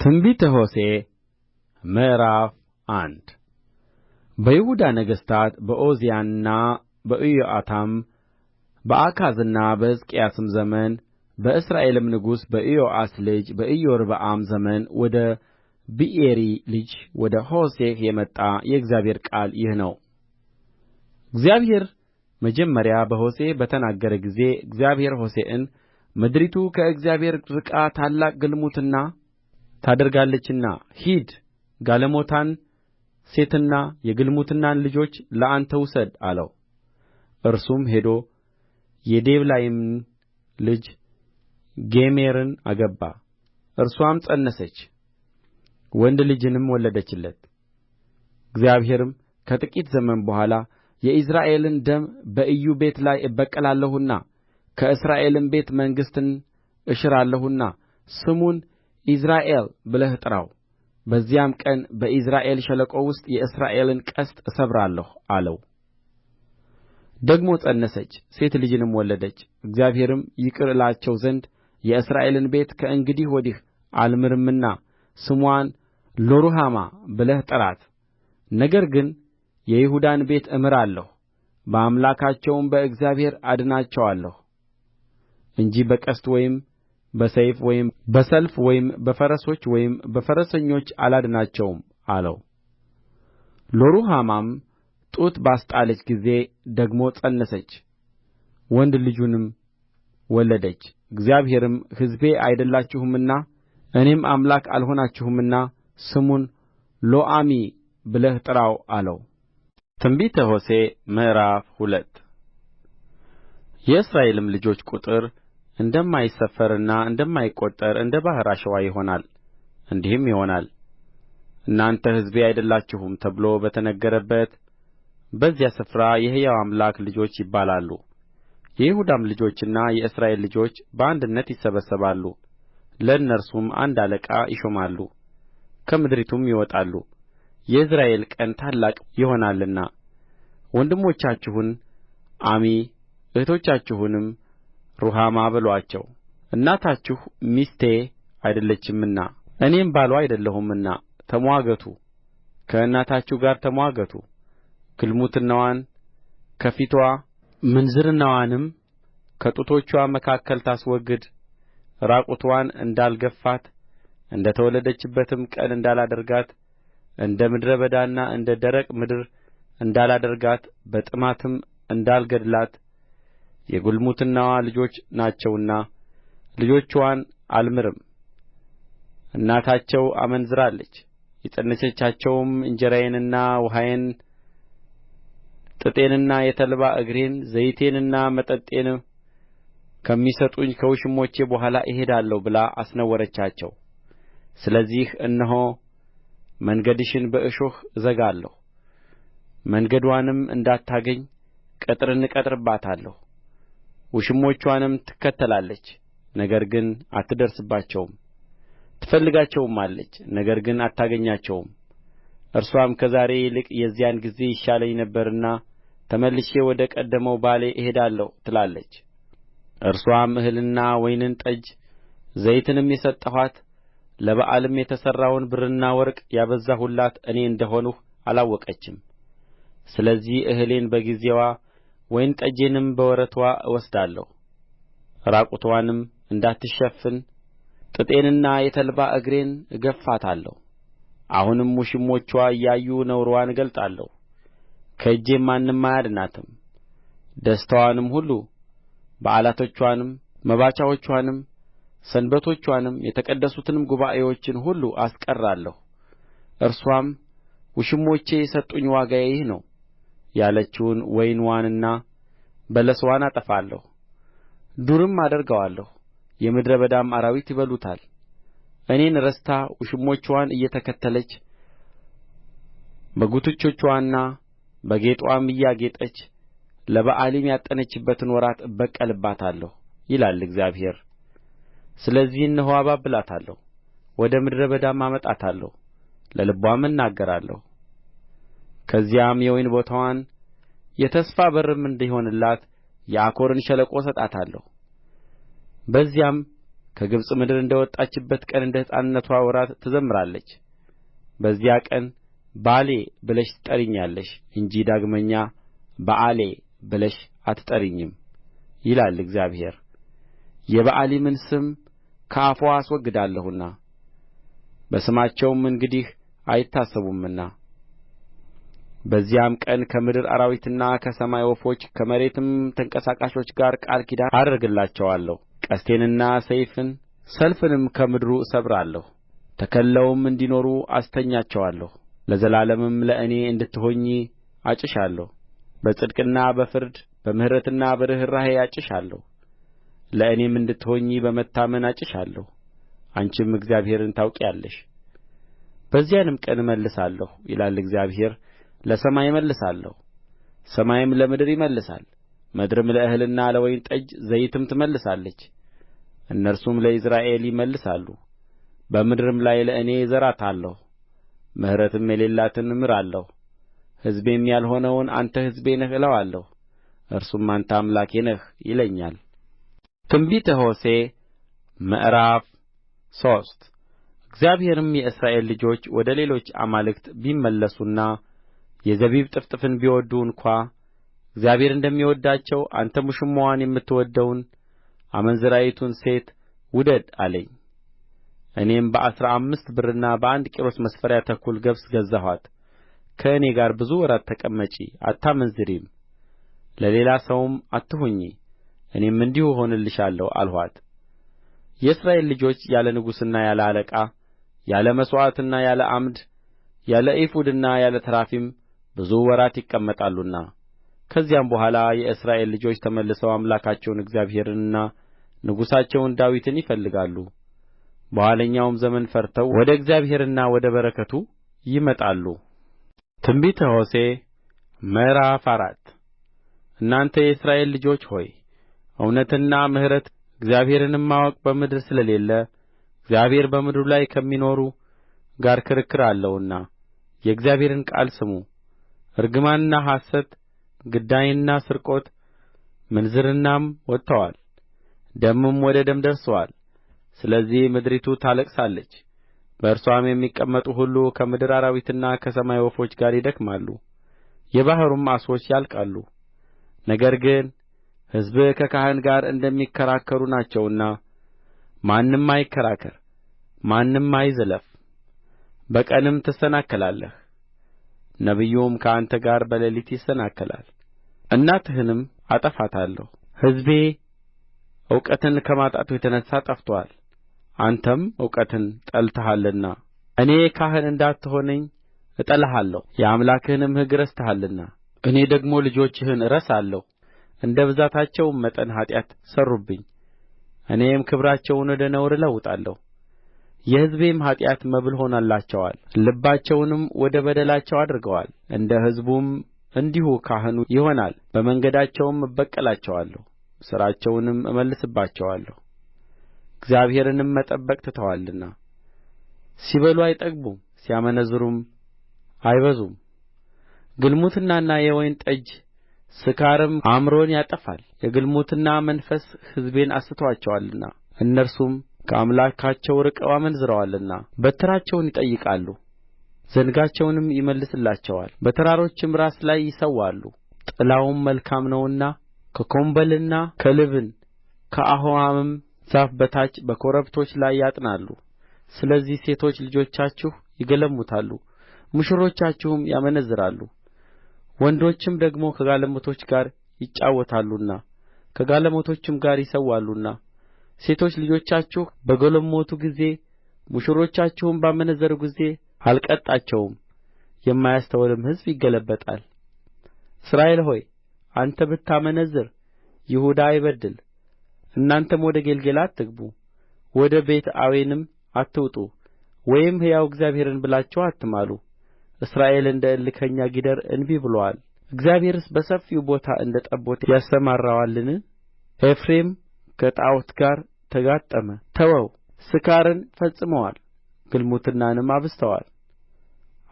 ትንቢተ ሆሴዕ ምዕራፍ አንድ በይሁዳ ነገሥታት በዖዝያንና በኢዮአታም በአካዝና በሕዝቅያስም ዘመን በእስራኤልም ንጉሥ በኢዮአስ ልጅ በኢዮርብዓም ዘመን ወደ ብኤሪ ልጅ ወደ ሆሴዕ የመጣ የእግዚአብሔር ቃል ይህ ነው። እግዚአብሔር መጀመሪያ በሆሴዕ በተናገረ ጊዜ እግዚአብሔር ሆሴዕን ምድሪቱ ከእግዚአብሔር ርቃ ታላቅ ግልሙትና ታደርጋለችና ሂድ ጋለሞታን ሴትና የግልሙትናን ልጆች ለአንተ ውሰድ አለው። እርሱም ሄዶ የዴቤላይምን ልጅ ጎሜርን አገባ። እርስዋም ፀነሰች፣ ወንድ ልጅንም ወለደችለት። እግዚአብሔርም ከጥቂት ዘመን በኋላ የኢይዝራኤልን ደም በኢዩ ቤት ላይ እበቀላለሁና ከእስራኤልም ቤት መንግሥትን እሽራለሁና ስሙን ኢይዝራኤል ብለህ ጥራው። በዚያም ቀን በኢይዝራኤል ሸለቆ ውስጥ የእስራኤልን ቀስት እሰብራለሁ አለው። ደግሞ ፀነሰች፣ ሴት ልጅንም ወለደች። እግዚአብሔርም ይቅር እላቸው ዘንድ የእስራኤልን ቤት ከእንግዲህ ወዲህ አልምርምና ስምዋን ሎሩሃማ ብለህ ጥራት። ነገር ግን የይሁዳን ቤት እምራለሁ፣ በአምላካቸውም በእግዚአብሔር አድናቸዋለሁ እንጂ በቀስት ወይም በሰይፍ ወይም በሰልፍ ወይም በፈረሶች ወይም በፈረሰኞች አላድናቸውም አለው። ሎሩሃማም ጡት ባስጣለች ጊዜ ደግሞ ፀነሰች፣ ወንድ ልጅንም ወለደች። እግዚአብሔርም ሕዝቤ አይደላችሁምና እኔም አምላክ አልሆናችሁምና ስሙን ሎዓሚ ብለህ ጥራው አለው። ትንቢተ ሆሴዕ ምዕራፍ 2 የእስራኤልም ልጆች ቍጥር እንደማይሰፈርና እንደማይቈጠር እንደ ባሕር አሸዋ ይሆናል። እንዲህም ይሆናል፣ እናንተ ሕዝቤ አይደላችሁም ተብሎ በተነገረበት በዚያ ስፍራ የሕያው አምላክ ልጆች ይባላሉ። የይሁዳም ልጆችና የእስራኤል ልጆች በአንድነት ይሰበሰባሉ፣ ለእነርሱም አንድ አለቃ ይሾማሉ። ከምድሪቱም ይወጣሉ፣ የኢይዝራኤል ቀን ታላቅ ይሆናልና። ወንድሞቻችሁን ዓሚ እኅቶቻችሁንም ሩሃማ በሉአቸው። እናታችሁ ሚስቴ አይደለችምና እኔም ባልዋ አይደለሁምና ተምዋገቱ፣ ከእናታችሁ ጋር ተምዋገቱ። ግልሙትናዋን ከፊትዋ ምንዝርናዋንም ከጡቶችዋ መካከል ታስወግድ። ራቁትዋን እንዳልገፍፋት እንደ ተወለደችበትም ቀን እንዳላደርጋት እንደ ምድረ በዳና እንደ ደረቅ ምድር እንዳላደርጋት በጥማትም እንዳልገድላት የግልሙትናዋ ልጆች ናቸውና ልጆችዋን አልምርም። እናታቸው አመንዝራለች፣ የፀነሰቻቸውም እንጀራዬንና ውኃዬን ጥጤንና የተልባ እግሬን ዘይቴንና መጠጤን ከሚሰጡኝ ከውሽሞቼ በኋላ እሄዳለሁ ብላ አስነወረቻቸው። ስለዚህ እነሆ መንገድሽን በእሾህ እዘጋለሁ፣ መንገድዋንም እንዳታገኝ ቅጥርን እቀጥርባታለሁ። ውሽሞችዋንም ትከተላለች፣ ነገር ግን አትደርስባቸውም። ትፈልጋቸውማለች፣ ነገር ግን አታገኛቸውም። እርስዋም ከዛሬ ይልቅ የዚያን ጊዜ ይሻለኝ ነበርና ተመልሼ ወደ ቀደመው ባሌ እሄዳለሁ ትላለች። እርስዋም እህልና ወይንን ጠጅ ዘይትንም የሰጠኋት ለበኣልም የተሠራውን ብርና ወርቅ ያበዛሁላት እኔ እንደ ሆንሁ አላወቀችም። ስለዚህ እህሌን በጊዜዋ ወይን ጠጄንም በወረትዋ እወስዳለሁ። ራቁትዋንም እንዳትሸፍን ጥጤንና የተልባ እግሬን እገፍፋታለሁ። አሁንም ውሽሞችዋ እያዩ ነውርዋን እገልጣለሁ፣ ከእጄም ማንም አያድናትም። ደስታዋንም ሁሉ በዓላቶችዋንም መባቻዎችዋንም ሰንበቶችዋንም የተቀደሱትንም ጉባኤዎችን ሁሉ አስቀራለሁ። እርስዋም ውሽሞቼ የሰጡኝ ዋጋዬ ይህ ነው ያለችውን ወይንዋንና በለስዋን አጠፋለሁ፣ ዱርም አደርገዋለሁ፣ የምድረ በዳም አራዊት ይበሉታል። እኔን ረስታ ውሽሞችዋን እየተከተለች በጕትቾችዋና በጌጥዋም እያጌጠች ለበኣሊም ያጠነችበትን ወራት እበቀልባታለሁ ይላል እግዚአብሔር። ስለዚህ እነሆ አባብላታለሁ፣ ወደ ምድረ በዳም አመጣታለሁ፣ ለልብዋም እናገራለሁ። ከዚያም የወይን ቦታዋን የተስፋ በርም እንዲሆንላት የአኮርን ሸለቆ እሰጣታለሁ። በዚያም ከግብጽ ምድር እንደ ወጣችበት ቀን እንደ ሕፃንነትዋ ወራት ትዘምራለች። በዚያ ቀን ባሌ ብለሽ ትጠሪኛለሽ እንጂ ዳግመኛ በኣሌ ብለሽ አትጠሪኝም ይላል እግዚአብሔር። የበኣሊምን ስም ከአፍዋ አስወግዳለሁና በስማቸውም እንግዲህ አይታሰቡምና። በዚያም ቀን ከምድር አራዊትና ከሰማይ ወፎች ከመሬትም ተንቀሳቃሾች ጋር ቃል ኪዳን አደርግላቸዋለሁ። ቀስትንና ሰይፍን ሰልፍንም ከምድሩ እሰብራለሁ። ተከልለውም እንዲኖሩ አስተኛቸዋለሁ። ለዘላለምም ለእኔ እንድትሆኚ አጭሻለሁ። በጽድቅና በፍርድ በምሕረትና በርኅራኄ አጭሻለሁ። ለእኔም እንድትሆኚ በመታመን አጭሻለሁ። አንቺም እግዚአብሔርን ታውቂያለሽ። በዚያንም ቀን እመልሳለሁ ይላል እግዚአብሔር፣ ለሰማይ እመልሳለሁ፣ ሰማይም ለምድር ይመልሳል። ምድርም ለእህልና ለወይን ጠጅ ዘይትም ትመልሳለች። እነርሱም ለኢይዝራኤል ይመልሳሉ። በምድርም ላይ ለእኔ እዘራታለሁ፣ ምሕረትም የሌላትን እምራለሁ። ሕዝቤም ያልሆነውን አንተ ሕዝቤ ነህ እለዋለሁ፣ እርሱም አንተ አምላኬ ነህ ይለኛል። ትንቢተ ሆሴዕ ምዕራፍ 3 እግዚአብሔርም የእስራኤል ልጆች ወደ ሌሎች አማልክት ቢመለሱና የዘቢብ ጥፍጥፍን ቢወድዱ እንኳ እግዚአብሔር እንደሚወድዳቸው አንተም ውሽማዋን የምትወድደውን አመንዝራይቱን ሴት ውደድ አለኝ። እኔም በ15 ብርና በ1 ቆሮስ መስፈሪያ ተኩል ገብስ ገዛኋት። ከእኔ ጋር ብዙ ወራት ተቀመጪ፣ አታመንዝሪም፣ ለሌላ ሰውም አትሁኚ፣ እኔም እንዲሁ እሆንልሻለሁ አልኋት። የእስራኤል ልጆች ያለ ንጉሥና ያለ አለቃ፣ ያለ መሥዋዕትና ያለ ዓምድ፣ ያለ ኤፉድና ያለ ተራፊም ብዙ ወራት ይቀመጣሉና ከዚያም በኋላ የእስራኤል ልጆች ተመልሰው አምላካቸውን እግዚአብሔርንና ንጉሣቸውን ዳዊትን ይፈልጋሉ። በኋለኛውም ዘመን ፈርተው ወደ እግዚአብሔርና ወደ በረከቱ ይመጣሉ። ትንቢተ ሆሴዕ ምዕራፍ 4 እናንተ የእስራኤል ልጆች ሆይ እውነትና ምሕረት እግዚአብሔርንም ማወቅ በምድር ስለሌለ እግዚአብሔር በምድሩ ላይ ከሚኖሩ ጋር ክርክር አለውና የእግዚአብሔርን ቃል ስሙ። እርግማንና ሐሰት፣ ግዳይና ስርቆት፣ ምንዝርናም ወጥተዋል፣ ደምም ወደ ደም ደርሶአል። ስለዚህ ምድሪቱ ታለቅሳለች፣ በእርስዋም የሚቀመጡ ሁሉ ከምድር አራዊትና ከሰማይ ወፎች ጋር ይደክማሉ፣ የባሕሩም ዓሦች ያልቃሉ። ነገር ግን ሕዝብህ ከካህን ጋር እንደሚከራከሩ ናቸውና ማንም አይከራከር፣ ማንም አይዝለፍ። በቀንም ትሰናከላለህ፣ ነቢዩም ከአንተ ጋር በሌሊት ይሰናከላል። እናትህንም አጠፋታለሁ። ሕዝቤ እውቀትን ከማጣቱ የተነሣ ጠፍቶአል፣ አንተም እውቀትን ጠልተሃልና። እኔ ካህን እንዳትሆነኝ እጠላሃለሁ፣ የአምላክህንም ሕግ ረስተሃልና። እኔ ደግሞ ልጆችህን እረሳለሁ፣ እንደ ብዛታቸውም መጠን ኃጢአት ሠሩብኝ። እኔም ክብራቸውን ወደ ነውር እለውጣለሁ፣ የሕዝቤም ኃጢአት መብል ሆኖላቸዋል። ልባቸውንም ወደ በደላቸው አድርገዋል፣ እንደ ሕዝቡም እንዲሁ ካህኑ ይሆናል። በመንገዳቸውም እበቀላቸዋለሁ፣ ሥራቸውንም እመልስባቸዋለሁ። እግዚአብሔርንም መጠበቅ ትተዋልና ሲበሉ አይጠግቡም፣ ሲያመነዝሩም አይበዙም። ግልሙትናና የወይን ጠጅ ስካርም አእምሮን ያጠፋል። የግልሙትና መንፈስ ሕዝቤን አስቶአቸዋልና እነርሱም ከአምላካቸው ርቀው አመንዝረዋልና። በትራቸውን ይጠይቃሉ፣ ዘንጋቸውንም ይመልስላቸዋል። በተራሮችም ራስ ላይ ይሠዋሉ። ጥላውም መልካም ነውና ከኮምበልና ከልብን ከአሆማም ዛፍ በታች በኮረብቶች ላይ ያጥናሉ። ስለዚህ ሴቶች ልጆቻችሁ ይገለሙታሉ፣ ሙሽሮቻችሁም ያመነዝራሉ። ወንዶችም ደግሞ ከጋለሞቶች ጋር ይጫወታሉና ከጋለሞቶችም ጋር ይሠዋሉና። ሴቶች ልጆቻችሁ በገለሞቱ ጊዜ ሙሽሮቻችሁም ባመነዘሩ ጊዜ አልቀጣቸውም፣ የማያስተውልም ሕዝብ ይገለበጣል። እስራኤል ሆይ አንተ ብታመነዝር ይሁዳ አይበድል። እናንተም ወደ ጌልገላ አትግቡ፣ ወደ ቤትአዌንም አትውጡ፣ ወይም ሕያው እግዚአብሔርን ብላችሁ አትማሉ። እስራኤል እንደ እልከኛ ጊደር እንቢ ብሎአል። እግዚአብሔርስ በሰፊው ቦታ እንደ ጠቦት ያሰማራዋልን? ኤፍሬም ከጣዖት ጋር ተጋጠመ፣ ተወው። ስካርን ፈጽመዋል፣ ግልሙትናንም አብዝተዋል።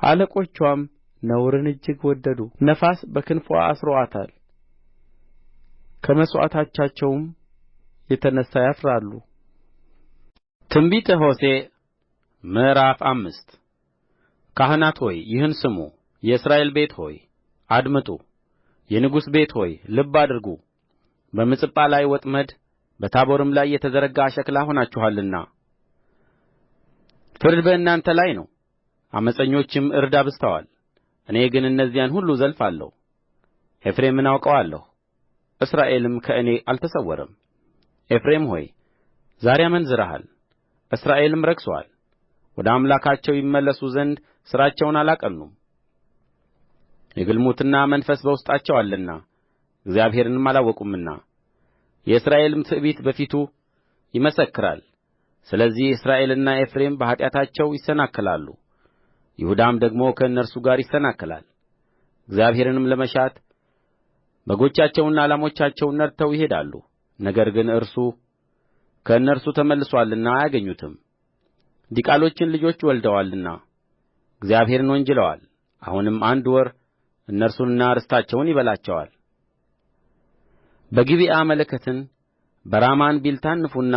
አለቆችዋም ነውርን እጅግ ወደዱ። ነፋስ በክንፍዋ አስሮአታል፣ ከመሥዋዕቶቻቸውም የተነሣ ያፍራሉ። ትንቢተ ሆሴዕ ምዕራፍ 5 ካህናት ሆይ ይህን ስሙ፣ የእስራኤል ቤት ሆይ አድምጡ። የንጉሥ ቤት ሆይ ልብ አድርጉ። በምጽጳ ላይ ወጥመድ በታቦርም ላይ የተዘረጋ አሽክላ ሆናችኋልና ፍርድ በእናንተ ላይ ነው፣ ዓመፀኞችም እርድ አብዝተዋል። እኔ ግን እነዚያን ሁሉ እዘልፋለሁ። ኤፍሬምን አውቀዋለሁ፣ እስራኤልም ከእኔ አልተሰወረም። ኤፍሬም ሆይ ዛሬ አመንዝረሃል፣ እስራኤልም ረክሶአል። ወደ አምላካቸው ይመለሱ ዘንድ ሥራቸውን አላቀኑም። የግልሙትና መንፈስ በውስጣቸው አለና እግዚአብሔርንም አላወቁምና። የእስራኤልም ትዕቢት በፊቱ ይመሰክራል። ስለዚህ እስራኤልና ኤፍሬም በኃጢአታቸው ይሰናከላሉ፣ ይሁዳም ደግሞ ከእነርሱ ጋር ይሰናከላል። እግዚአብሔርንም ለመሻት በጎቻቸውንና ላሞቻቸውን ነድተው ይሄዳሉ። ነገር ግን እርሱ ከእነርሱ ተመልሶአልና አያገኙትም። ዲቃሎችን ልጆች ወልደዋልና እግዚአብሔርን ወንጅለዋል። አሁንም 1 ወር እነርሱንና ርስታቸውን ይበላቸዋል። በጊብዓ መለከትን በራማ እንቢልታን ንፉና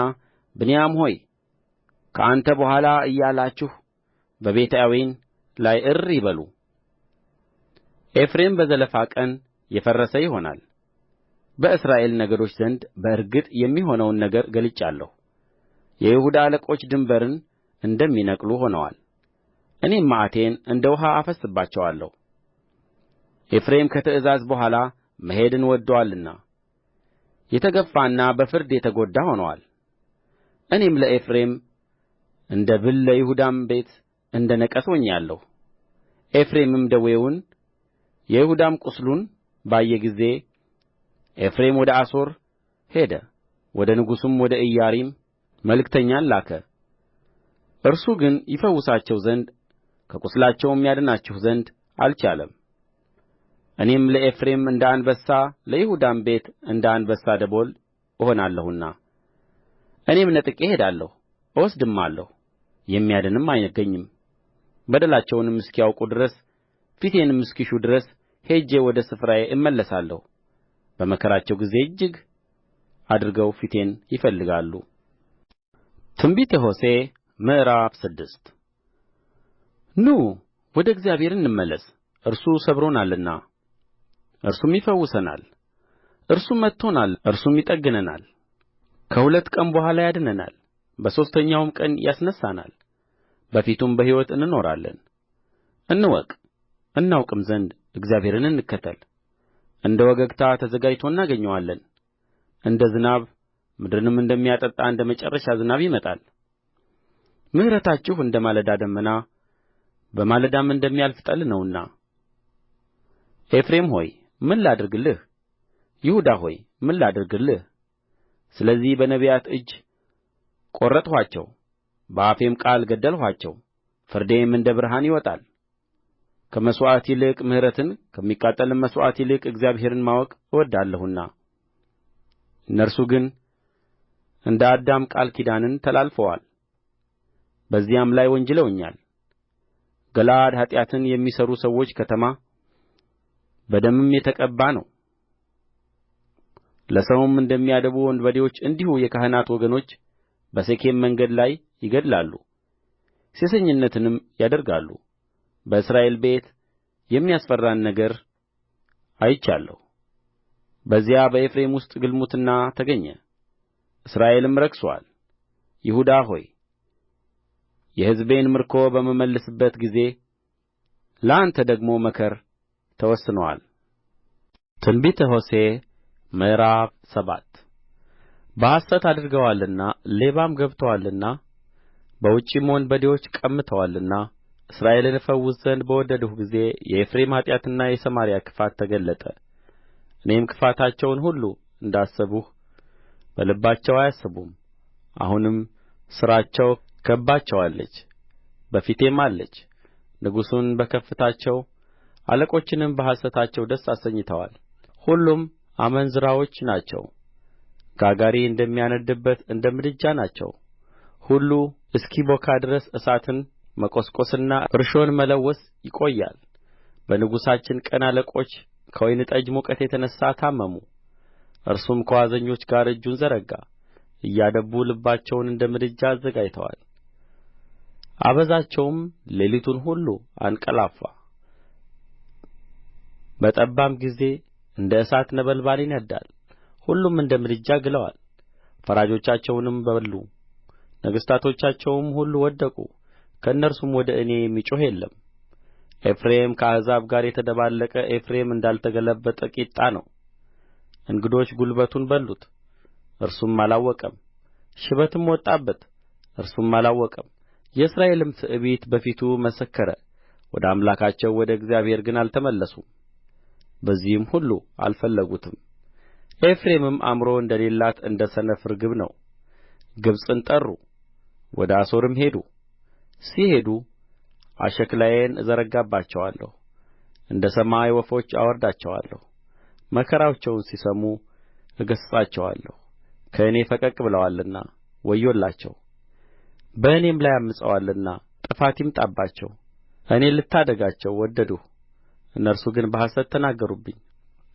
ብንያም ሆይ ከአንተ በኋላ እያላችሁ በቤትአዌን ላይ እሪ በሉ። ኤፍሬም በዘለፋ ቀን የፈረሰ ይሆናል። በእስራኤል ነገዶች ዘንድ በእርግጥ የሚሆነውን ነገር ገልጫለሁ። የይሁዳ አለቆች ድንበርን እንደሚነቅሉ ሆነዋል። እኔም መዓቴን እንደ ውኃ አፈስስባቸዋለሁ። ኤፍሬም ከትእዛዝ በኋላ መሄድን ወድዶአልና የተገፋና በፍርድ የተጐዳ ሆኖአል። እኔም ለኤፍሬም እንደ ብል ለይሁዳም ቤት እንደ ነቀዝ ሆኛለሁ። ኤፍሬምም ደዌውን ይሁዳም ቍስሉን ባየ ጊዜ ኤፍሬም ወደ አሦር ሄደ፣ ወደ ንጉሡም ወደ ኢያሪም መልእክተኛን ላከ። እርሱ ግን ይፈውሳቸው ዘንድ ከቍስላቸውም ያድናቸው ዘንድ አልቻለም። እኔም ለኤፍሬም እንደ አንበሳ ለይሁዳም ቤት እንደ አንበሳ ደቦል እሆናለሁና እኔም ነጥቄ እሄዳለሁ፣ እወስድማለሁ፣ የሚያድንም አይገኝም። በደላቸውንም እስኪያውቁ ድረስ ፊቴንም እስኪሹ ድረስ ሄጄ ወደ ስፍራዬ እመለሳለሁ። በመከራቸው ጊዜ እጅግ አድርገው ፊቴን ይፈልጋሉ። ትንቢተ ሆሴዕ ምዕራፍ 6 ኑ ወደ እግዚአብሔር እንመለስ፣ እርሱ ሰብሮናልና እርሱም ይፈውሰናል። እርሱም መትቶናል፣ እርሱም ይጠግነናል። ከሁለት ቀን በኋላ ያድነናል፣ በሦስተኛውም ቀን ያስነሣናል። በፊቱም በሕይወት እንኖራለን። እንወቅ እናውቅም ዘንድ እግዚአብሔርን እንከተል። እንደ ወገግታ ተዘጋጅቶ እናገኘዋለን። እንደ ዝናብ ምድርንም እንደሚያጠጣ እንደ መጨረሻ ዝናብ ይመጣል። ምሕረታችሁ እንደ ማለዳ ደመና በማለዳም እንደሚያልፍ ጠል ነውና። ኤፍሬም ሆይ ምን ላድርግልህ? ይሁዳ ሆይ ምን ላድርግልህ? ስለዚህ በነቢያት እጅ ቈረጥኋቸው፣ በአፌም ቃል ገደልኋቸው። ፍርዴም እንደ ብርሃን ይወጣል። ከመሥዋዕት ይልቅ ምሕረትን ከሚቃጠልም መሥዋዕት ይልቅ እግዚአብሔርን ማወቅ እወድዳለሁና። እነርሱ ግን እንደ አዳም ቃል ኪዳንን ተላልፈዋል፣ በዚያም ላይ ወንጅለውኛል። ገለዓድ ኃጢአትን የሚሠሩ ሰዎች ከተማ በደምም የተቀባ ነው። ለሰውም እንደሚያደቡ ወንበዴዎች እንዲሁ የካህናት ወገኖች በሴኬም መንገድ ላይ ይገድላሉ፣ ሴሰኝነትንም ያደርጋሉ። በእስራኤል ቤት የሚያስፈራን ነገር አይቻለሁ። በዚያ በኤፍሬም ውስጥ ግልሙትና ተገኘ፣ እስራኤልም ረክሶአል። ይሁዳ ሆይ የሕዝቤን ምርኮ በምመልስበት ጊዜ ለአንተ ደግሞ መከር ተወስኖአል። ትንቢተ ሆሴዕ ምዕራፍ 7 በሐሰት አድርገዋልና ሌባም ገብቶአልና በውጭም ወንበዴዎች ቀምተዋልና እስራኤልን እፈውስ ዘንድ በወደድሁ ጊዜ የኤፍሬም ኃጢአትና የሰማርያ ክፋት ተገለጠ። እኔም ክፋታቸውን ሁሉ እንዳሰብሁ በልባቸው አያስቡም። አሁንም ሥራቸው ከብባቸዋለች፣ በፊቴም አለች። ንጉሡን በከፍታቸው አለቆችንም በሐሰታቸው ደስ አሰኝተዋል። ሁሉም አመንዝራዎች ናቸው፣ ጋጋሪ እንደሚያነድድበት እንደ ምድጃ ናቸው። ሁሉ እስኪቦካ ድረስ እሳትን መቈስቈስና እርሾን መለወስ ይቆያል። በንጉሣችን ቀን አለቆች ከወይን ጠጅ ሙቀት የተነሣ ታመሙ። እርሱም ከዋዘኞች ጋር እጁን ዘረጋ፣ እያደቡ ልባቸውን እንደ ምድጃ አዘጋጅተዋል። አበዛቸውም ሌሊቱን ሁሉ አንቀላፋ። በጠባም ጊዜ እንደ እሳት ነበልባል ይነድዳል። ሁሉም እንደ ምድጃ ግለዋል። ፈራጆቻቸውንም በሉ፣ ነገሥታቶቻቸውም ሁሉ ወደቁ። ከእነርሱም ወደ እኔ የሚጮኽ የለም። ኤፍሬም ከአሕዛብ ጋር የተደባለቀ ኤፍሬም እንዳልተገለበጠ ቂጣ ነው። እንግዶች ጕልበቱን በሉት፣ እርሱም አላወቀም። ሽበትም ወጣበት፣ እርሱም አላወቀም። የእስራኤልም ትዕቢት በፊቱ መሰከረ። ወደ አምላካቸው ወደ እግዚአብሔር ግን አልተመለሱም። በዚህም ሁሉ አልፈለጉትም። ኤፍሬምም አእምሮ እንደሌላት እንደ ሰነፍ ርግብ ነው። ግብጽን ጠሩ፣ ወደ አሦርም ሄዱ። ሲሄዱ አሽክላዬን እዘረጋባቸዋለሁ፣ እንደ ሰማይ ወፎች አወርዳቸዋለሁ። መከራቸውን ሲሰሙ እገሥጻቸዋለሁ። ከእኔ ፈቀቅ ብለዋልና ወዮላቸው! በእኔም ላይ ዐምፀዋልና ጥፋት ይምጣባቸው። እኔ ልታደጋቸው ወደድሁ፣ እነርሱ ግን በሐሰት ተናገሩብኝ።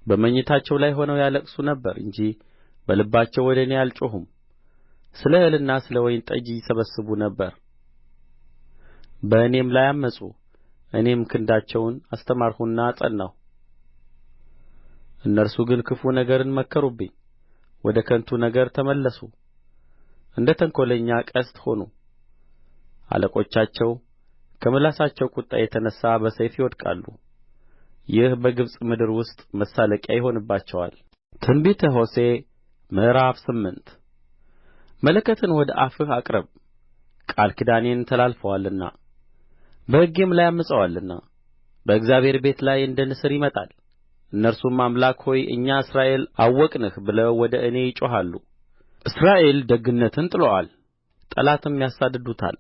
በመኝታቸው ላይ ሆነው ያለቅሱ ነበር እንጂ በልባቸው ወደ እኔ አልጮኹም። ስለ እህልና ስለ ወይን ጠጅ ይሰበስቡ ነበር፣ በእኔም ላይ ዐመፁ። እኔም ክንዳቸውን አስተማርሁና አጸናሁ። እነርሱ ግን ክፉ ነገርን መከሩብኝ፣ ወደ ከንቱ ነገር ተመለሱ፣ እንደ ተንኰለኛ ቀስት ሆኑ። አለቆቻቸው ከምላሳቸው ቍጣ የተነሣ በሰይፍ ይወድቃሉ። ይህ በግብጽ ምድር ውስጥ መሳለቂያ ይሆንባቸዋል። ትንቢተ ሆሴዕ ምዕራፍ 8 መለከትን ወደ አፍህ አቅርብ፣ ቃል ኪዳኔን ተላልፈዋልና በሕጌም ላይ ዐምፀዋልና። በእግዚአብሔር ቤት ላይ እንደ ንስር ይመጣል። እነርሱም አምላክ ሆይ እኛ እስራኤል አወቅንህ ብለው ወደ እኔ ይጮኻሉ። እስራኤል ደግነትን ጥሎአል፣ ጠላትም ያሳድዱታል።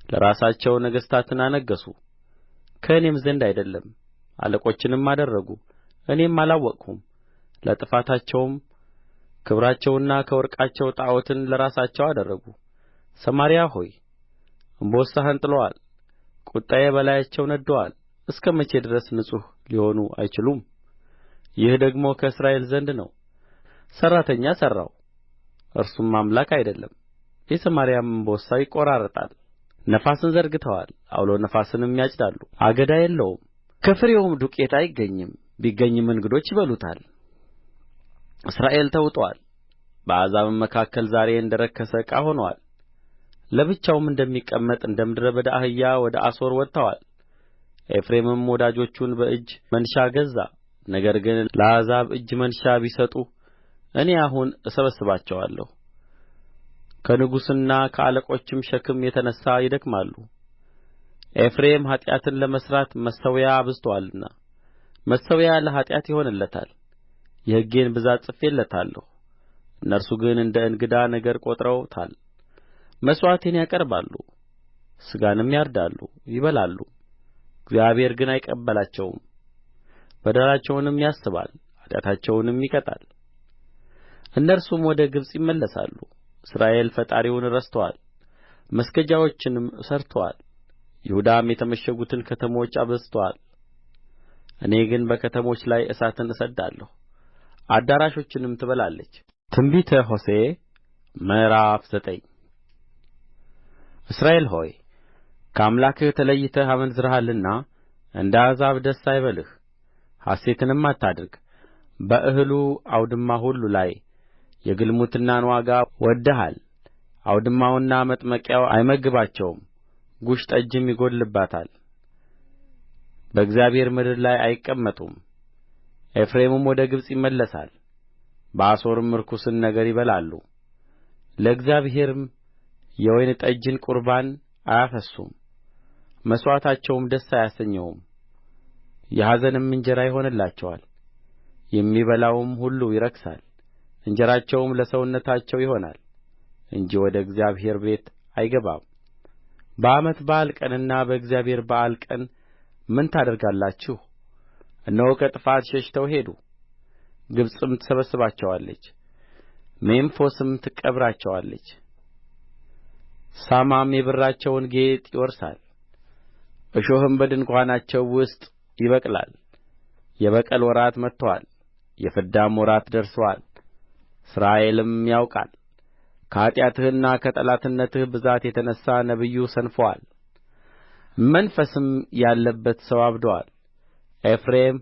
ለራሳቸው ነገሥታትን አነገሡ፣ ከእኔም ዘንድ አይደለም። አለቆችንም አደረጉ፣ እኔም አላወቅሁም። ለጥፋታቸውም ክብራቸውና ከወርቃቸው ጣዖትን ለራሳቸው አደረጉ። ሰማርያ ሆይ እምቦሳህን ጥሎአል፣ ቍጣዬ በላያቸው ነድዶአል። እስከ መቼ ድረስ ንጹሕ ሊሆኑ አይችሉም? ይህ ደግሞ ከእስራኤል ዘንድ ነው። ሠራተኛ ሠራው፣ እርሱም አምላክ አይደለም። የሰማርያም እምቦሳ ይቈራረጣል። ነፋስን ዘርግተዋል፣ ዐውሎ ነፋስንም ያጭዳሉ። አገዳ የለውም፣ ከፍሬውም ዱቄት አይገኝም። ቢገኝም እንግዶች ይበሉታል። እስራኤል ተውጦአል፣ በአሕዛብም መካከል ዛሬ እንደ ረከሰ ዕቃ ሆኖአል። ለብቻውም እንደሚቀመጥ እንደ ምድረ በዳ አህያ ወደ አሦር ወጥተዋል። ኤፍሬምም ወዳጆቹን በእጅ መንሻ ገዛ። ነገር ግን ለአሕዛብ እጅ መንሻ ቢሰጡ እኔ አሁን እሰበስባቸዋለሁ። ከንጉሥና ከአለቆችም ሸክም የተነሣ ይደክማሉ። ኤፍሬም ኃጢአትን ለመሥራት መሠዊያ አብዝቶአልና መሠዊያ ለኃጢአት ይሆንለታል። የሕጌን ብዛት ጽፌለታለሁ፣ እነርሱ ግን እንደ እንግዳ ነገር ቈጥረውታል። መሥዋዕቴን ያቀርባሉ፣ ሥጋንም ያርዳሉ ይበላሉ። እግዚአብሔር ግን አይቀበላቸውም። በደላቸውንም ያስባል፣ ኃጢአታቸውንም ይቀጣል። እነርሱም ወደ ግብጽ ይመለሳሉ። እስራኤል ፈጣሪውን ረስቶአል፣ መስገጃዎችንም ሠርቶአል። ይሁዳም የተመሸጉትን ከተሞች አብዝቶአል። እኔ ግን በከተሞች ላይ እሳትን እሰድዳለሁ፣ አዳራሾችንም ትበላለች። ትንቢተ ሆሴዕ ምዕራፍ 9 እስራኤል ሆይ ከአምላክህ ተለይተህ አመንዝረሃልና እንደ አሕዛብ ደስ አይበልህ፣ ሐሤትንም አታድርግ። በእህሉ አውድማ ሁሉ ላይ የግልሙትናን ዋጋ ወድደሃል። አውድማውና መጥመቂያው አይመግባቸውም፣ ጉሽ ጠጅም ይጐድልባታል። በእግዚአብሔር ምድር ላይ አይቀመጡም። ኤፍሬምም ወደ ግብጽ ይመለሳል፣ በአሦርም ርኩስን ነገር ይበላሉ። ለእግዚአብሔርም የወይን ጠጅን ቁርባን አያፈስሱም፣ መሥዋዕታቸውም ደስ አያሰኘውም። የኀዘንም እንጀራ ይሆንላቸዋል፣ የሚበላውም ሁሉ ይረክሳል። እንጀራቸውም ለሰውነታቸው ይሆናል እንጂ ወደ እግዚአብሔር ቤት አይገባም። በዓመት በዓል ቀንና በእግዚአብሔር በዓል ቀን ምን ታደርጋላችሁ? እነሆ ከጥፋት ሸሽተው ሄዱ። ግብጽም ትሰበስባቸዋለች፣ ሜምፎስም ትቀብራቸዋለች። ሳማም የብራቸውን ጌጥ ይወርሳል፣ እሾህም በድንኳናቸው ውስጥ ይበቅላል። የበቀል ወራት መጥቶአል፣ የፍዳም ወራት ደርሶአል። እስራኤልም ያውቃል ከኃጢአትህና ከጠላትነትህ ብዛት የተነሣ ነቢዩ ሰንፎአል፣ መንፈስም ያለበት ሰው አብዶአል። ኤፍሬም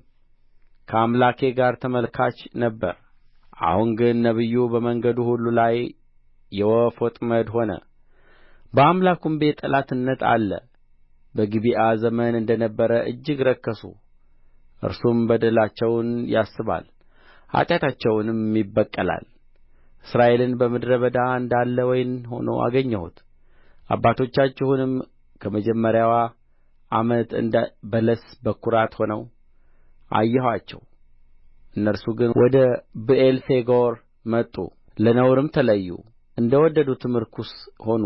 ከአምላኬ ጋር ተመልካች ነበረ፣ አሁን ግን ነቢዩ በመንገዱ ሁሉ ላይ የወፍ ወጥመድ ሆነ። በአምላኩም ቤት ጠላትነት አለ። በጊብዓ ዘመን እንደ ነበረ እጅግ ረከሱ። እርሱም በደላቸውን ያስባል፣ ኃጢአታቸውንም ይበቀላል። እስራኤልን በምድረ በዳ እንዳለ ወይን ሆኖ አገኘሁት። አባቶቻችሁንም ከመጀመሪያዋ ዓመት እንደ በለስ በኵራት ሆነው አየኋቸው። እነርሱ ግን ወደ ብዔልፌጎር መጡ፣ ለነውርም ተለዩ፣ እንደ ወደዱትም ርኩስ ሆኑ።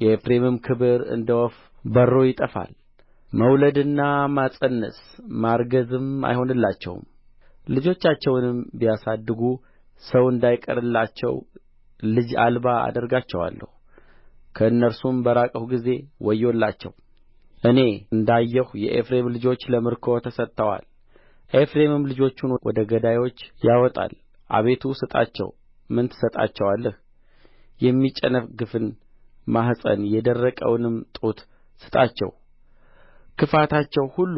የኤፍሬምም ክብር እንደ ወፍ በርሮ ይጠፋል። መውለድና ማፀነስ ማርገዝም አይሆንላቸውም። ልጆቻቸውንም ቢያሳድጉ ሰው እንዳይቀርላቸው ልጅ አልባ አደርጋቸዋለሁ። ከእነርሱም በራቅሁ ጊዜ ወዮላቸው። እኔ እንዳየሁ የኤፍሬም ልጆች ለምርኮ ተሰጥተዋል። ኤፍሬምም ልጆቹን ወደ ገዳዮች ያወጣል። አቤቱ ስጣቸው። ምን ትሰጣቸዋለህ? የሚጨነግፍን ማኅፀን የደረቀውንም ጡት ስጣቸው። ክፋታቸው ሁሉ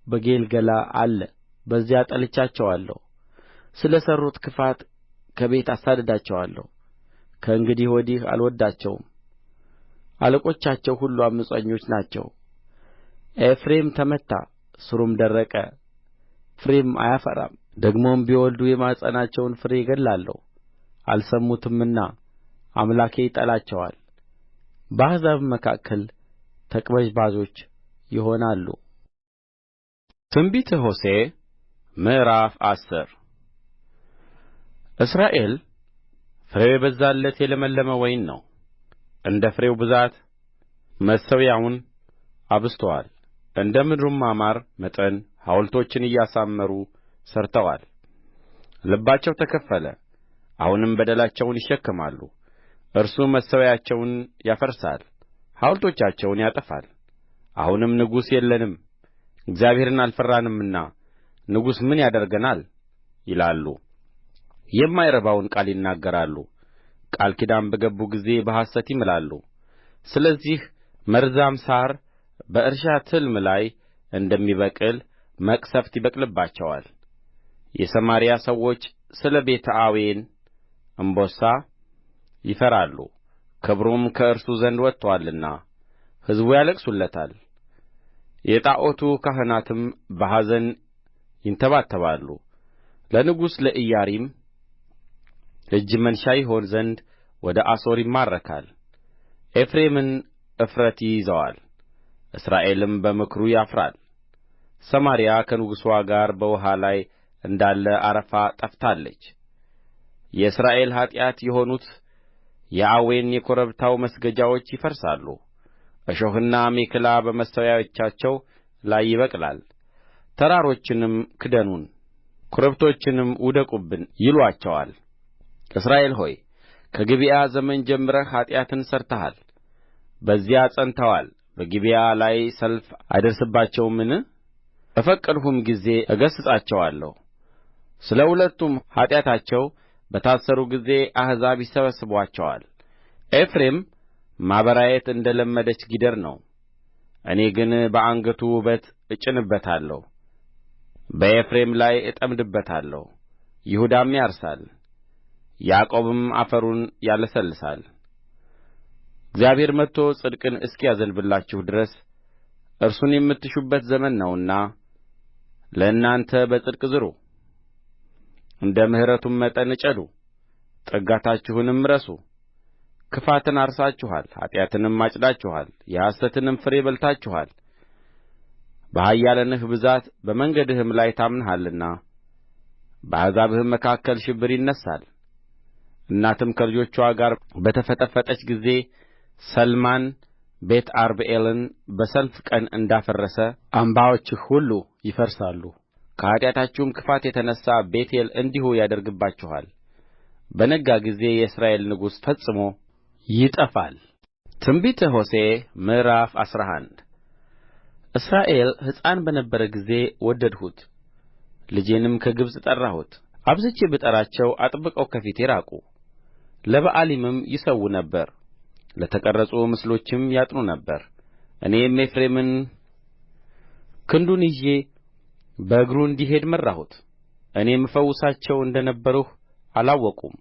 በጌልገላ አለ፣ በዚያ ጠልቻቸዋለሁ። ስለ ሠሩት ክፋት ከቤት አሳድዳቸዋለሁ። ከእንግዲህ ወዲህ አልወድዳቸውም። አለቆቻቸው ሁሉ ዓመፀኞች ናቸው። ኤፍሬም ተመታ፣ ሥሩም ደረቀ፣ ፍሬም አያፈራም። ደግሞም ቢወልዱ የማኅፀናቸውን ፍሬ እገድላለሁ። አልሰሙትምና አምላኬ ይጥላቸዋል። በአሕዛብም መካከል ተቅበዝባዦች ይሆናሉ። ትንቢተ ሆሴዕ ምዕራፍ 10 እስራኤል ፍሬው የበዛለት የለመለመ ወይን ነው። እንደ ፍሬው ብዛት መሠዊያውን አብዝተዋል። እንደ ምድሩም ማማር መጠን ሐውልቶችን እያሳመሩ ሠርተዋል። ልባቸው ተከፈለ፣ አሁንም በደላቸውን ይሸከማሉ። እርሱ መሠዊያቸውን ያፈርሳል፣ ሐውልቶቻቸውን ያጠፋል። አሁንም ንጉሥ የለንም፣ እግዚአብሔርን አልፈራንምና ንጉሥ ምን ያደርገናል ይላሉ። የማይረባውን ቃል ይናገራሉ፣ ቃል ኪዳን በገቡ ጊዜ በሐሰት ይምላሉ። ስለዚህ መርዛም ሣር በእርሻ ትልም ላይ እንደሚበቅል መቅሠፍት ይበቅልባቸዋል። የሰማርያ ሰዎች ስለ ቤትአዌን እምቦሳ ይፈራሉ፣ ክብሩም ከእርሱ ዘንድ ወጥቶአልና ሕዝቡ ያለቅሱለታል። የጣዖቱ ካህናትም በኀዘን ይንተባተባሉ። ለንጉሡ ለኢያሪም እጅ መንሻ ይሆን ዘንድ ወደ አሦር ይማረካል። ኤፍሬምን እፍረት ይይዘዋል፣ እስራኤልም በምክሩ ያፍራል። ሰማርያ ከንጉሥዋ ጋር በውኃ ላይ እንዳለ አረፋ ጠፍታለች። የእስራኤል ኃጢአት የሆኑት የአዌን የኮረብታው መስገጃዎች ይፈርሳሉ። እሾህና አሜከላ በመሠዊያዎቻቸው ላይ ይበቅላል። ተራሮችንም ክደኑን፣ ኮረብቶችንም ውደቁብን ይሉአቸዋል። እስራኤል ሆይ ከጊብዓ ዘመን ጀምረህ ኃጢአትን ሠርተሃል። በዚያ ጸንተዋል። በጊብዓ ላይ ሰልፍ አይደርስባቸውምን? በፈቀድሁም ጊዜ እገሥጻቸዋለሁ። ስለ ሁለቱም ኃጢአታቸው በታሰሩ ጊዜ አሕዛብ ይሰበስቡአቸዋል። ኤፍሬም ማበራየት እንደ ለመደች ጊደር ነው። እኔ ግን በአንገቱ ውበት እጭንበታለሁ፣ በኤፍሬም ላይ እጠምድበታለሁ። ይሁዳም ያርሳል፣ ያዕቆብም አፈሩን ያለሰልሳል። እግዚአብሔር መጥቶ ጽድቅን እስኪያዘንብላችሁ ድረስ እርሱን የምትሹበት ዘመን ነውና ለእናንተ በጽድቅ ዝሩ፣ እንደ ምሕረቱም መጠን እጨዱ፣ ጥጋታችሁንም እረሱ። ክፋትን አርሳችኋል፣ ኃጢአትንም አጭዳችኋል፣ የሐሰትንም ፍሬ በልታችኋል። በኃያላንህ ብዛት በመንገድህም ላይ ታምነሃልና በአሕዛብህም መካከል ሽብር ይነሣል። እናትም ከልጆችዋ ጋር በተፈጠፈጠች ጊዜ ሰልማን ቤትአርብኤልን በሰልፍ ቀን እንዳፈረሰ አምባዎችህ ሁሉ ይፈርሳሉ። ከኃጢአታችሁም ክፋት የተነሣ ቤቴል እንዲሁ ያደርግባችኋል። በነጋ ጊዜ የእስራኤል ንጉሥ ፈጽሞ ይጠፋል። ትንቢተ ሆሴዕ ምዕራፍ 11 እስራኤል ሕፃን በነበረ ጊዜ ወደድሁት፣ ልጄንም ከግብጽ ጠራሁት። አብዝቼ ብጠራቸው አጥብቀው ከፊቴ ራቁ። ለበኣሊምም ይሠዉ ነበር፣ ለተቀረጹ ምስሎችም ያጥኑ ነበር። እኔም ኤፍሬምን ክንዱን ይዤ በእግሩ እንዲሄድ መራሁት። እኔም እፈውሳቸው እንደ ነበርሁ አላወቁም።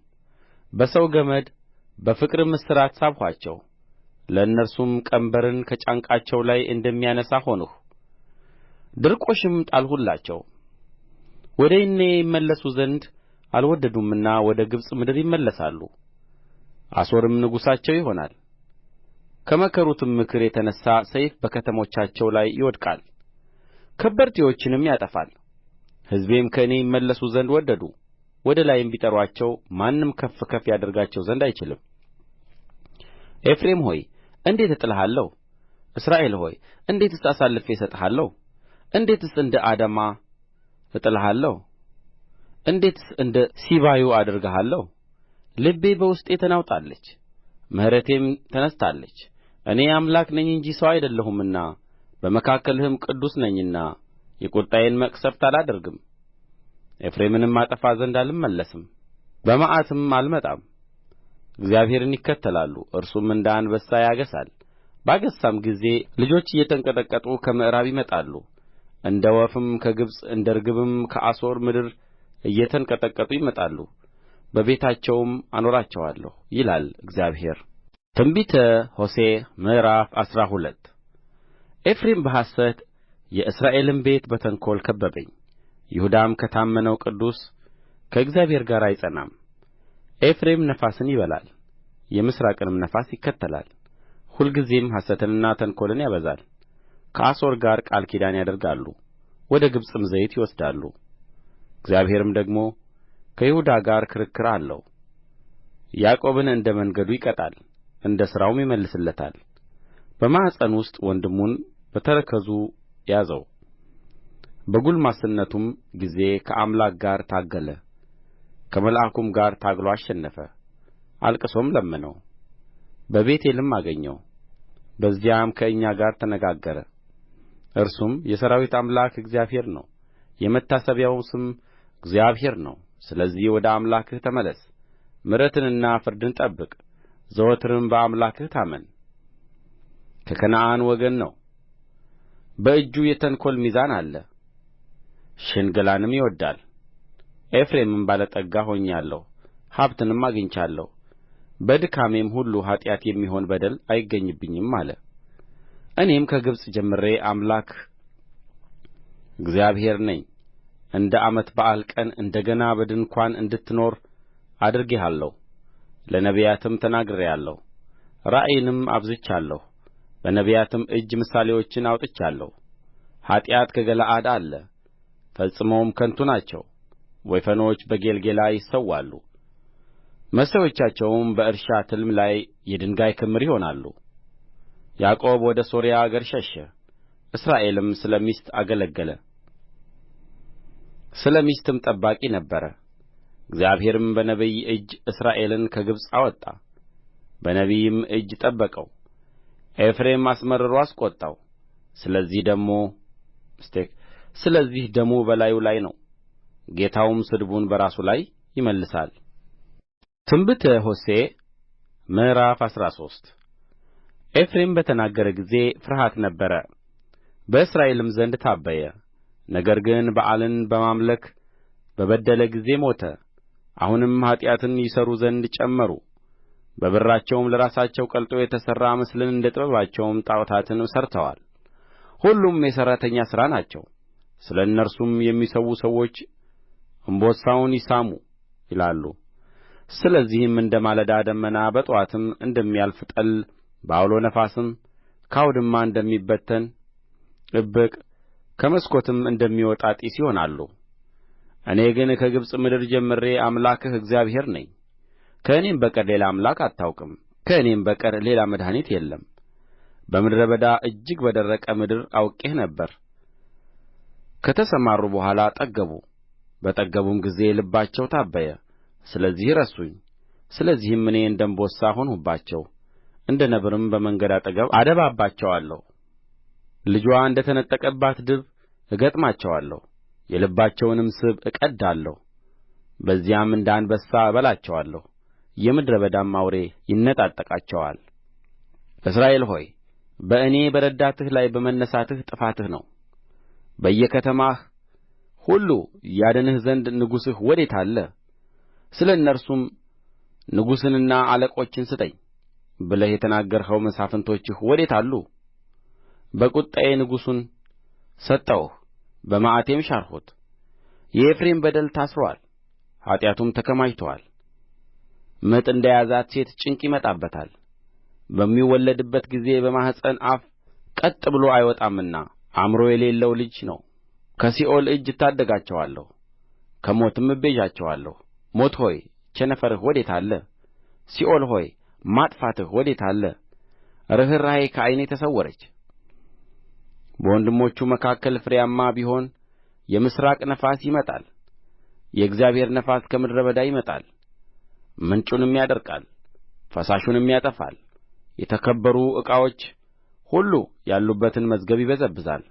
በሰው ገመድ በፍቅርም እስራት ሳብኋቸው። ለእነርሱም ቀንበርን ከጫንቃቸው ላይ እንደሚያነሣ ሆንሁ። ድርቆሽም ጣልሁላቸው። ወደ እኔ ይመለሱ ዘንድ አልወደዱምና ወደ ግብጽ ምድር ይመለሳሉ። አሦርም ንጉሣቸው ይሆናል። ከመከሩትም ምክር የተነሣ ሰይፍ በከተሞቻቸው ላይ ይወድቃል፣ ከበርቴዎችንም ያጠፋል። ሕዝቤም ከእኔ ይመለሱ ዘንድ ወደዱ። ወደ ላይም ቢጠሩአቸው ማንም ከፍ ከፍ ያደርጋቸው ዘንድ አይችልም። ኤፍሬም ሆይ እንዴት እጥልሃለሁ? እስራኤል ሆይ እንዴትስ አሳልፌ እሰጥሃለሁ? እንዴትስ እንደ አዳማ እጥልሃለሁ? እንዴትስ እንደ ሲባዮ አደርግሃለሁ? ልቤ በውስጤ ተናውጣለች፣ ምሕረቴም ተነሥታለች። እኔ አምላክ ነኝ እንጂ ሰው አይደለሁምና በመካከልህም ቅዱስ ነኝና የቍጣዬን መቅሠፍት አላደርግም። ኤፍሬምንም አጠፋ ዘንድ አልመለስም፣ በመዓትም አልመጣም። እግዚአብሔርን ይከተላሉ፣ እርሱም እንደ አንበሳ ያገሣል። ባገሣም ጊዜ ልጆች እየተንቀጠቀጡ ከምዕራብ ይመጣሉ። እንደ ወፍም ከግብጽ እንደ ርግብም ከአሦር ምድር እየተንቀጠቀጡ ይመጣሉ። በቤታቸውም አኖራቸዋለሁ ይላል እግዚአብሔር። ትንቢተ ሆሴዕ ምዕራፍ 12 ኤፍሬም በሐሰት የእስራኤልም ቤት በተንኰል ከበበኝ። ይሁዳም ከታመነው ቅዱስ ከእግዚአብሔር ጋር አይጸናም። ኤፍሬም ነፋስን ይበላል፣ የምሥራቅንም ነፋስ ይከተላል። ሁልጊዜም ሐሰትንና ተንኰልን ያበዛል። ከአሦር ጋር ቃል ኪዳን ያደርጋሉ፣ ወደ ግብጽም ዘይት ይወስዳሉ። እግዚአብሔርም ደግሞ ከይሁዳ ጋር ክርክር አለው። ያዕቆብን እንደ መንገዱ ይቀጣል፣ እንደ ሥራውም ይመልስለታል። በማኅፀን ውስጥ ወንድሙን በተረከዙ ያዘው። በጕልማስነቱም ጊዜ ከአምላክ ጋር ታገለ፣ ከመልአኩም ጋር ታግሎ አሸነፈ። አልቅሶም ለመነው፣ በቤቴልም አገኘው። በዚያም ከእኛ ጋር ተነጋገረ። እርሱም የሠራዊት አምላክ እግዚአብሔር ነው፣ የመታሰቢያው ስም እግዚአብሔር ነው። ስለዚህ ወደ አምላክህ ተመለስ፣ ምሕረትንና ፍርድን ጠብቅ፣ ዘወትርም በአምላክህ ታመን። ከከነዓን ወገን ነው፣ በእጁ የተንኰል ሚዛን አለ፣ ሽንገላንም ይወድዳል። ኤፍሬምም ባለጠጋ ሆኛለሁ፣ ሀብትንም አግኝቻለሁ፣ በድካሜም ሁሉ ኃጢአት የሚሆን በደል አይገኝብኝም አለ። እኔም ከግብጽ ጀምሬ አምላክ እግዚአብሔር ነኝ። እንደ ዓመት በዓል ቀን እንደ ገና በድንኳን እንድትኖር አድርጌሃለሁ። ለነቢያትም ተናግሬአለሁ፣ ራእይንም አብዝቻለሁ። በነቢያትም እጅ ምሳሌዎችን አውጥቻለሁ። ኃጢአት ከገለዓድ አለ፣ ፈጽመውም ከንቱ ናቸው። ወይፈኖች በጌልገላ ይሠዋሉ፣ መሠዊያዎቻቸውም በእርሻ ትልም ላይ የድንጋይ ክምር ይሆናሉ። ያዕቆብ ወደ ሶርያ አገር ሸሸ፣ እስራኤልም ስለ ሚስት አገለገለ፣ ስለ ሚስትም ጠባቂ ነበረ። እግዚአብሔርም በነቢይ እጅ እስራኤልን ከግብጽ አወጣ፣ በነቢይም እጅ ጠበቀው። ኤፍሬም አስመርሮ አስቈጣው፣ ስለዚህ ደሙ በላዩ ላይ ነው፣ ጌታውም ስድቡን በራሱ ላይ ይመልሳል። ትንቢተ ሆሴዕ ምዕራፍ 13 ኤፍሬም በተናገረ ጊዜ ፍርሃት ነበረ፣ በእስራኤልም ዘንድ ታበየ። ነገር ግን በኣልን በማምለክ በበደለ ጊዜ ሞተ። አሁንም ኃጢአትን ይሠሩ ዘንድ ጨመሩ። በብራቸውም ለራሳቸው ቀልጦ የተሠራ ምስልን እንደ ጥበባቸውም ጣዖታትን ሠርተዋል። ሁሉም የሠራተኛ ሥራ ናቸው። ስለ እነርሱም የሚሠዉ ሰዎች እምቦሳውን ይሳሙ ይላሉ። ስለዚህም እንደ ማለዳ ደመና በጥዋትም እንደሚያልፍ ጠል በዐውሎ ነፋስም ከአውድማ እንደሚበተን እብቅ ከመስኮትም እንደሚወጣ ጢስ ይሆናሉ። እኔ ግን ከግብጽ ምድር ጀምሬ አምላክህ እግዚአብሔር ነኝ። ከእኔም በቀር ሌላ አምላክ አታውቅም፣ ከእኔም በቀር ሌላ መድኃኒት የለም። በምድረ በዳ እጅግ በደረቀ ምድር አውቄህ ነበር። ከተሰማሩ በኋላ ጠገቡ፣ በጠገቡም ጊዜ ልባቸው ታበየ። ስለዚህ ረሱኝ። ስለዚህም እኔ እንደ አንበሳ ሆንሁባቸው፣ እንደ ነብርም በመንገድ አጠገብ አደባባቸዋለሁ። ልጅዋ እንደ ተነጠቀባት ድብ እገጥማቸዋለሁ፣ የልባቸውንም ስብ እቀድዳለሁ። በዚያም እንደ አንበሳ እበላቸዋለሁ፣ የምድረ በዳም አውሬ ይነጣጠቃቸዋል። እስራኤል ሆይ በእኔ በረዳትህ ላይ በመነሣትህ ጥፋትህ ነው። በየከተማህ ሁሉ ያድንህ ዘንድ ንጉሥህ ወዴት አለ? ስለ እነርሱም ንጉሥንና አለቆችን ስጠኝ ብለህ የተናገርኸው መሳፍንቶችህ ወዴት አሉ? በቍጣዬ ንጉሡን ሰጠሁህ፣ በመዓቴም ሻርሁት። የኤፍሬም በደል ታስሮአል፣ ኃጢአቱም ተከማችቶአል። ምጥ እንደ ያዛት ሴት ጭንቅ ይመጣበታል። በሚወለድበት ጊዜ በማኅፀን አፍ ቀጥ ብሎ አይወጣምና አእምሮ የሌለው ልጅ ነው። ከሲኦል እጅ እታደጋቸዋለሁ፣ ከሞትም እቤዣቸዋለሁ። ሞት ሆይ ቸነፈርህ ወዴት አለ? ሲኦል ሆይ ማጥፋትህ ወዴት አለ? ርኅራኄ ከዓይኔ ተሰወረች። በወንድሞቹ መካከል ፍሬያማ ቢሆን የምሥራቅ ነፋስ ይመጣል። የእግዚአብሔር ነፋስ ከምድረ በዳ ይመጣል፣ ምንጩንም ያደርቃል፣ ፈሳሹንም ያጠፋል። የተከበሩ ዕቃዎች ሁሉ ያሉበትን መዝገብ ይበዘብዛል።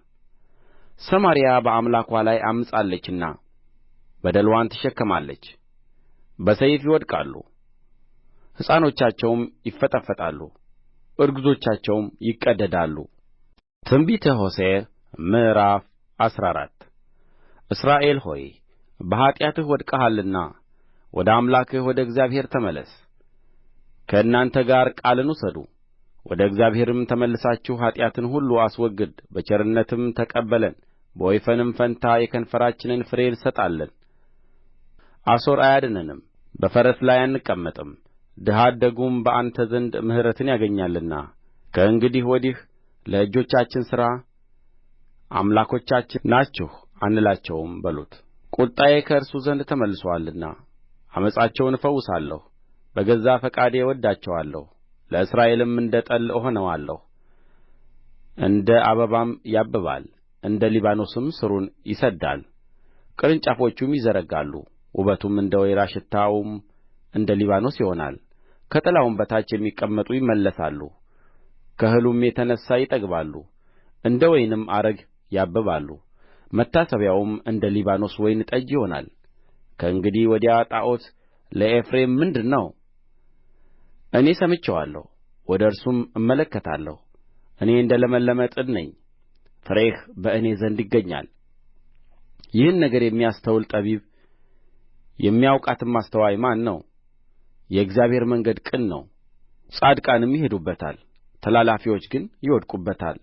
ሰማርያ በአምላክዋ ላይ ዐምፃለችና በደልዋን ትሸከማለች። በሰይፍ ይወድቃሉ፣ ሕፃኖቻቸውም ይፈጠፈጣሉ፣ እርጉዞቻቸውም ይቀደዳሉ። ትንቢተ ሆሴዕ ምዕራፍ 14 እስራኤል ሆይ በኃጢአትህ ወድቀሃልና ወደ አምላክህ ወደ እግዚአብሔር ተመለስ። ከእናንተ ጋር ቃልን ውሰዱ፣ ወደ እግዚአብሔርም ተመልሳችሁ ኃጢአትን ሁሉ አስወግድ። በቸርነትም ተቀበለን፣ በወይፈንም ፋንታ የከንፈራችንን ፍሬ እንሰጣለን። አሦር አያድነንም፣ በፈረስ ላይ አንቀመጥም። ድሀ አደጉም በአንተ ዘንድ ምሕረትን ያገኛልና ከእንግዲህ ወዲህ ለእጆቻችን ሥራ አምላኮቻችን ናችሁ አንላቸውም በሉት። ቍጣዬ ከእርሱ ዘንድ ተመልሶአልና ዓመፃቸውን እፈውሳለሁ። በገዛ ፈቃዴ እወድዳቸዋለሁ፣ ለእስራኤልም እንደ ጠል እሆነዋለሁ። እንደ አበባም ያብባል፣ እንደ ሊባኖስም ሥሩን ይሰድዳል። ቅርንጫፎቹም ይዘረጋሉ፣ ውበቱም እንደ ወይራ ሽታውም እንደ ሊባኖስ ይሆናል። ከጥላውም በታች የሚቀመጡ ይመለሳሉ፣ ከእህሉም የተነሣ ይጠግባሉ፣ እንደ ወይንም አረግ ያብባሉ። መታሰቢያውም እንደ ሊባኖስ ወይን ጠጅ ይሆናል። ከእንግዲህ ወዲያ ጣዖት ለኤፍሬም ምንድር ነው? እኔ ሰምቼዋለሁ፣ ወደ እርሱም እመለከታለሁ። እኔ እንደ ለመለመ ጥድ ነኝ፣ ፍሬህ በእኔ ዘንድ ይገኛል። ይህን ነገር የሚያስተውል ጠቢብ የሚያውቃትም አስተዋይ ማን ነው? የእግዚአብሔር መንገድ ቅን ነው፣ ጻድቃንም ይሄዱበታል፣ ተላላፊዎች ግን ይወድቁበታል።